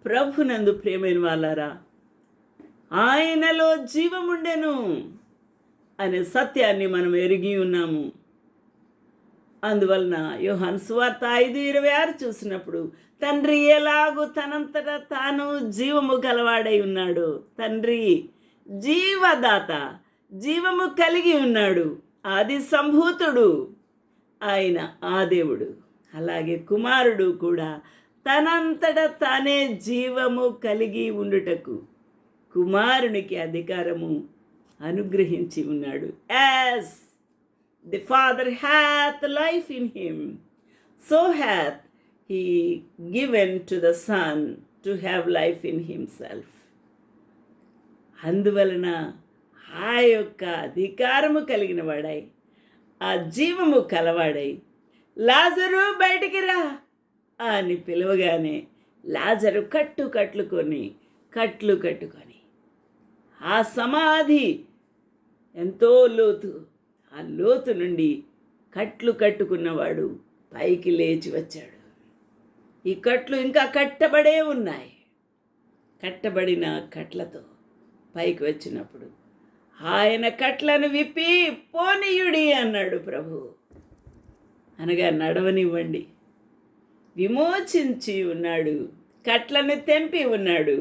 ప్రభునందు ప్రియమైన వాళ్ళారా, ఆయనలో జీవముండెను అనే సత్యాన్ని మనం ఎరిగి ఉన్నాము. అందువలన యోహాను సువార్త 5:26 చూసినప్పుడు తండ్రి ఎలాగూ తనంతట తాను జీవము గలవాడై ఉన్నాడు. తండ్రి జీవదాత, జీవము కలిగి ఉన్నాడు, ఆది సంభూతుడు ఆయన ఆ దేవుడు. అలాగే కుమారుడు కూడా తనంతట తానే జీవము కలిగి ఉండుటకు కుమారునికి అధికారము అనుగ్రహించి ఉన్నాడు. As the father hath life in him, so hath he given to the son to have life in himself. అందువలన ఆ యొక్క అధికారము కలిగిన వాడై, ఆ జీవము కలవాడై, లాజరు బయటికి రా అని పిలవగానే లాజరు కట్లు కట్టుకొని ఆ సమాధి ఎంతో లోతు, ఆ లోతు నుండి కట్లు కట్టుకున్నవాడు పైకి లేచి వచ్చాడు. ఈ కట్లు ఇంకా కట్టబడే ఉన్నాయి. కట్టబడిన కట్లతో పైకి వచ్చినప్పుడు ఆయన కట్లను విప్పి పోనీయుడి అన్నాడు ప్రభు. అనగా నడవనివ్వండి. విమోచించి ఉన్నాడు, కట్లను తెంపి ఉన్నాడు.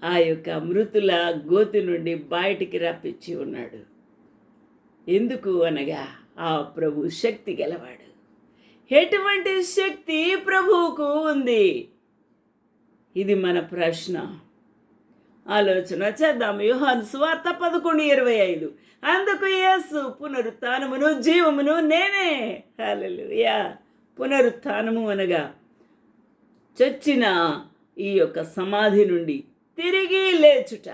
ఆ యొక్క మృతుల గోతి నుండి బయటికి రప్పించి ఉన్నాడు. ఎందుకు అనగా ఆ ప్రభు శక్తి గలవాడు. ఎటువంటి శక్తి ప్రభువుకు ఉంది? ఇది మన ప్రశ్న. ఆలోచన చేద్దాం. యోహాను సువార్త 11:25. అందుకు యేసు, పునరుత్థానమును జీవమును నేనే. హల్లెలూయా. పునరుత్థానము అనగా చచ్చిన ఈ యొక్క సమాధి నుండి తిరిగి లేచుట,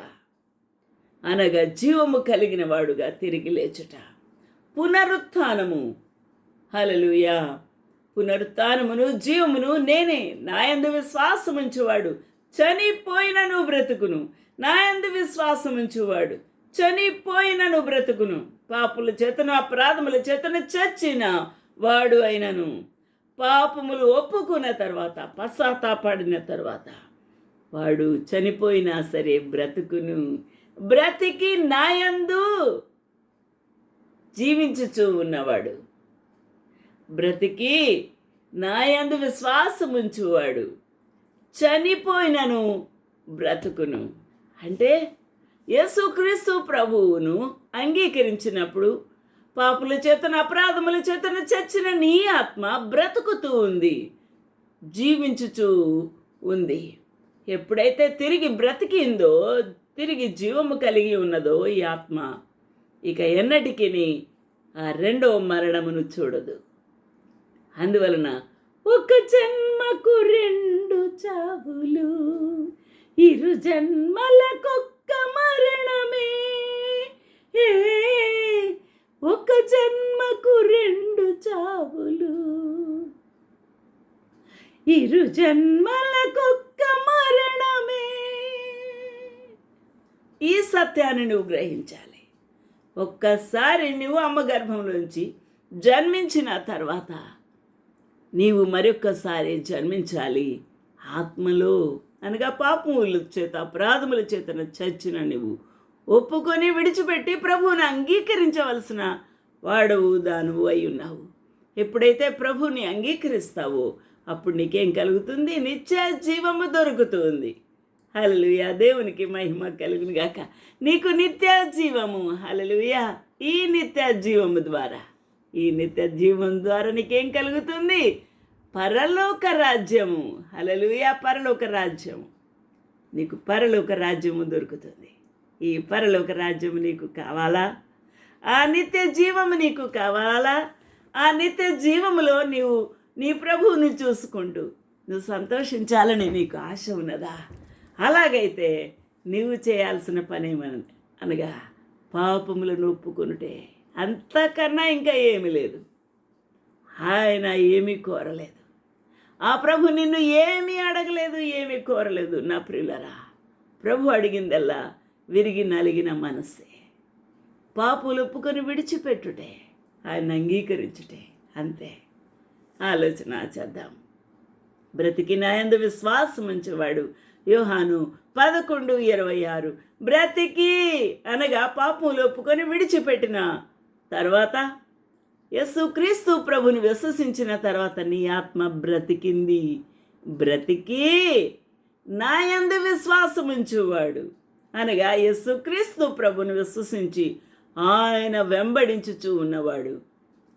అనగా జీవము కలిగిన వాడుగా తిరిగి లేచుట. పునరుత్థానము. హల్లెలూయా. పునరుత్థానమును జీవమును నేనే. నాయందు విశ్వాసముంచువాడు చనిపోయినను బ్రతుకును. నాయందు విశ్వాసముంచువాడు చనిపోయినను బ్రతుకును. పాపుల చేతను అపరాధముల చేతను చచ్చిన వాడు అయినను పాపములు ఒప్పుకున్న తర్వాత, పశ్చాత్తాపడిన తర్వాత వాడు చనిపోయినా సరే బ్రతుకును. బ్రతికి నాయందు జీవించుచూ ఉన్నవాడు, బ్రతికి నాయందు విశ్వాసముంచువాడు చనిపోయినను బ్రతుకును. అంటే యేసుక్రీస్తు ప్రభువును అంగీకరించినప్పుడు పాపుల చేతన అపరాధముల చేతన చచ్చిన నీ ఆత్మ బ్రతుకుతూ ఉంది, జీవించుచూ ఉంది. ఎప్పుడైతే తిరిగి బ్రతికిందో, తిరిగి జీవము కలిగి ఉన్నదో ఈ ఆత్మ, ఇక ఎన్నటికీ ఆ రెండవ మరణమును చూడదు. అందువలన ఒక జన్మకు రెండు చావులు, ఇరు జన్మలకొక్క మరణమే. ఒక జన్మకు రెండు చావులు, ఇరు జన్మలకొక్క మరణమే. ఈ సత్యాన్ని నువ్వు గ్రహించాలి. ఒక్కసారి నువ్వు అమ్మ గర్భంలోంచి జన్మించిన తర్వాత నీవు మరొక్కసారి జన్మించాలి ఆత్మలో. అనగా పాపముల చేత అపరాధముల చేతన చచ్చిన నువ్వు ఒప్పుకొని విడిచిపెట్టి ప్రభువుని అంగీకరించవలసిన వాడవు, దానువు అయి ఉన్నావు. ఎప్పుడైతే ప్రభుని అంగీకరిస్తావో అప్పుడు నీకేం కలుగుతుంది? నిత్య జీవము దొరుకుతుంది. హల్లెలూయా. దేవునికి మహిమ కలుగును గాక. నీకు నిత్య జీవము. హల్లెలూయా. ఈ నిత్య జీవము ద్వారా, ఈ నిత్య జీవం ద్వారా నీకేం కలుగుతుంది? పరలోక రాజ్యము. హల్లెలూయా. పరలోక రాజ్యము. నీకు పరలోక రాజ్యము దొరుకుతుంది. ఈ పరలోక రాజ్యము నీకు కావాలా? ఆ నిత్య జీవము నీకు కావాలా? ఆ నిత్య జీవములో నీవు నీ ప్రభువుని చూసుకుంటూ నువ్వు సంతోషించాలని నీకు ఆశ ఉన్నదా? అలాగైతే నీవు చేయాల్సిన పని అనగా పాపములను ఒప్పుకొనుటే. అంతకన్నా ఇంకా ఏమీ లేదు. ఆయన ఏమీ కోరలేదు. ఆ ప్రభు నిన్ను ఏమీ అడగలేదు, ఏమీ కోరలేదు. నా ప్రియులరా, ప్రభు అడిగిందల్లా విరిగి నలిగిన మనస్సే. పాపులు ఒప్పుకొని విడిచిపెట్టుటే, ఆయన అంగీకరించుటే. అంతే. ఆలోచన చేద్దాం. బ్రతికి నాయందు విశ్వాసం ఉంచేవాడు. యోహాను 11:26. బ్రతికి అనగా పాపములు ఒప్పుకొని విడిచిపెట్టిన తర్వాత, యేసుక్రీస్తు ప్రభుని విశ్వసించిన తర్వాత నీ ఆత్మ బ్రతికింది. బ్రతికి నాయందు విశ్వాసం ఉంచువాడు అనగా యేసుక్రీస్తు ప్రభుని విశ్వసించి ఆయన వెంబడించుచూ ఉన్నవాడు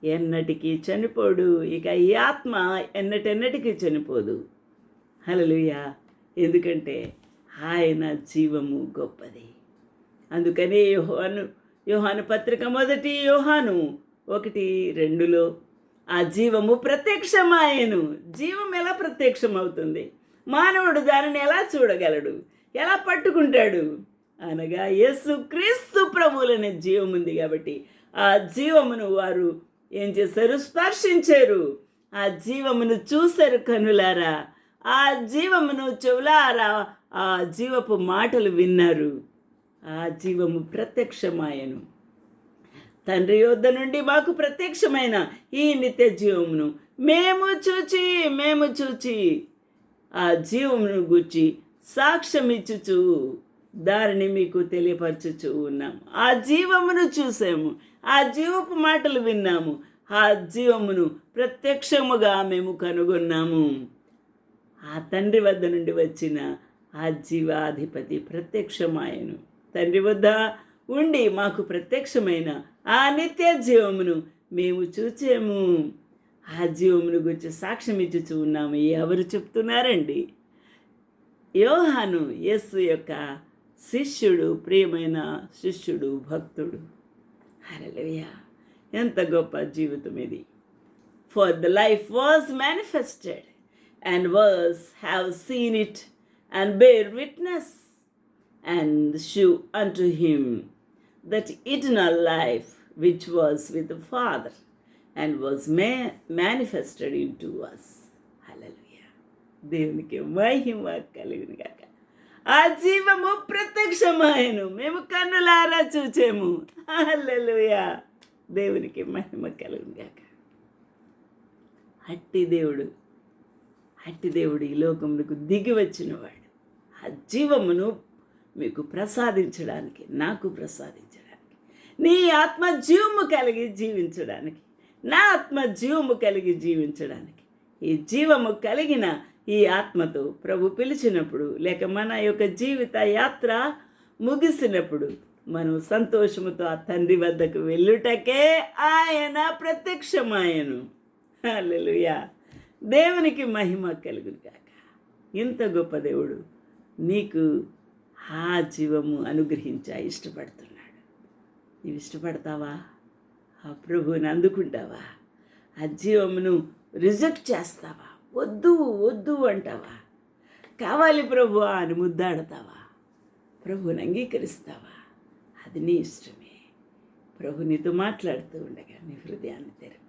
ఎన్నటికీ చనిపోడు. ఇక ఈ ఆత్మ ఎన్నటెన్నటికీ చనిపోదు. హల్లెలూయా. ఎందుకంటే ఆయన జీవము గొప్పది. అందుకనే యోహాను పత్రిక 1 యోహాను 1:2 ఆ జీవము ప్రత్యక్షమాయెను. జీవం ఎలా ప్రత్యక్షమవుతుంది? మానవుడు దానిని ఎలా చూడగలడు, ఎలా పట్టుకుంటాడు అనగా యేసుక్రీస్తు ప్రభువులనే జీవం ఉంది కాబట్టి ఆ జీవమును వారు ఏం చేశారు? స్పర్శించారు. ఆ జీవమును చూశారు కనులారా, ఆ జీవమును చెవులారా, ఆ జీవపు మాటలు విన్నారు. ఆ జీవము ప్రత్యక్షమాయను. తండ్రి యొద్ద నుండి మాకు ప్రత్యక్షమైన ఈ నిత్య జీవమును మేము చూచి ఆ జీవమును గూర్చి సాక్ష్యం ఇచ్చుచు దానిని మీకు తెలియపరచుచు ఉన్నాము. ఆ జీవమును చూసాము, ఆ జీవపు మాటలు విన్నాము, ఆ జీవమును ప్రత్యక్షముగా మేము కనుగొన్నాము. ఆ తండ్రి వద్ద నుండి వచ్చిన ఆ జీవాధిపతి ప్రత్యక్షమాయను. తండ్రి వద్ద ఉండి మాకు ప్రత్యక్షమైన ఆ నిత్య జీవమును మేము చూచాము. ఆ జీవమును గురించి సాక్ష్యం ఇచ్చుచూ ఉన్నాము. ఎవరు చెప్తున్నారండి? యోహాను, యేసు యొక్క శిష్యుడు, ప్రియమైన శిష్యుడు, భక్తుడు. హల్లెలూయా. ఎంత గొప్ప జీవితం ఇది. For the life was manifested and was have seen it and bear witness and shew unto him that eternal life which was with the Father and was manifested into us. Hallelujah. దేవునికి మహిమ కలుగును గాక. ఆ జీవము ప్రత్యక్షమాయను, మేము కన్నులారా చూచాము. హల్లెలూయా. దేవునికి మహిమ కలుగును గాక. అట్టి దేవుడు ఈ లోకమునకు దిగి వచ్చినవాడు. ఆ జీవమును మీకు ప్రసాదించడానికి, నాకు ప్రసాదించడానికి, నీ ఆత్మ జీవము కలిగి జీవించడానికి, నా ఆత్మ జీవము కలిగి జీవించడానికి, ఈ జీవము కలిగిన ఈ ఆత్మతో ప్రభు పిలిచినప్పుడు, లేక మన యొక్క జీవిత యాత్ర ముగిసినప్పుడు మనం సంతోషముతో ఆ తండ్రి వద్దకు వెళ్ళుటకే ఆయన ప్రత్యక్షమాయను. హల్లెలూయా. దేవునికి మహిమ కలుగును గాక. ఇంత గొప్ప దేవుడు నీకు ఆ జీవము అనుగ్రహించా ఇష్టపడుతున్నాడు. నీవు ఇష్టపడతావా? ఆ ప్రభువుని అందుకుంటావా? ఆ జీవమును రిజెక్ట్ చేస్తావా? వద్దు అంటావా? కావాలి ప్రభు అని ముద్దాడతావా? ప్రభువుని అంగీకరిస్తావా? అది నీ ఇష్టమే. ప్రభు నీతో మాట్లాడుతూ ఉండగా నీ హృదయాన్ని తెరవు.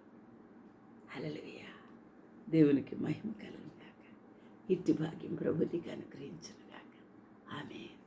హల్లెలూయా. దేవునికి మహిమ కలుగును గాక. ఇట్టి భాగ్యం ప్రభునికి అనుగ్రహించును గాక. ఆమేన్.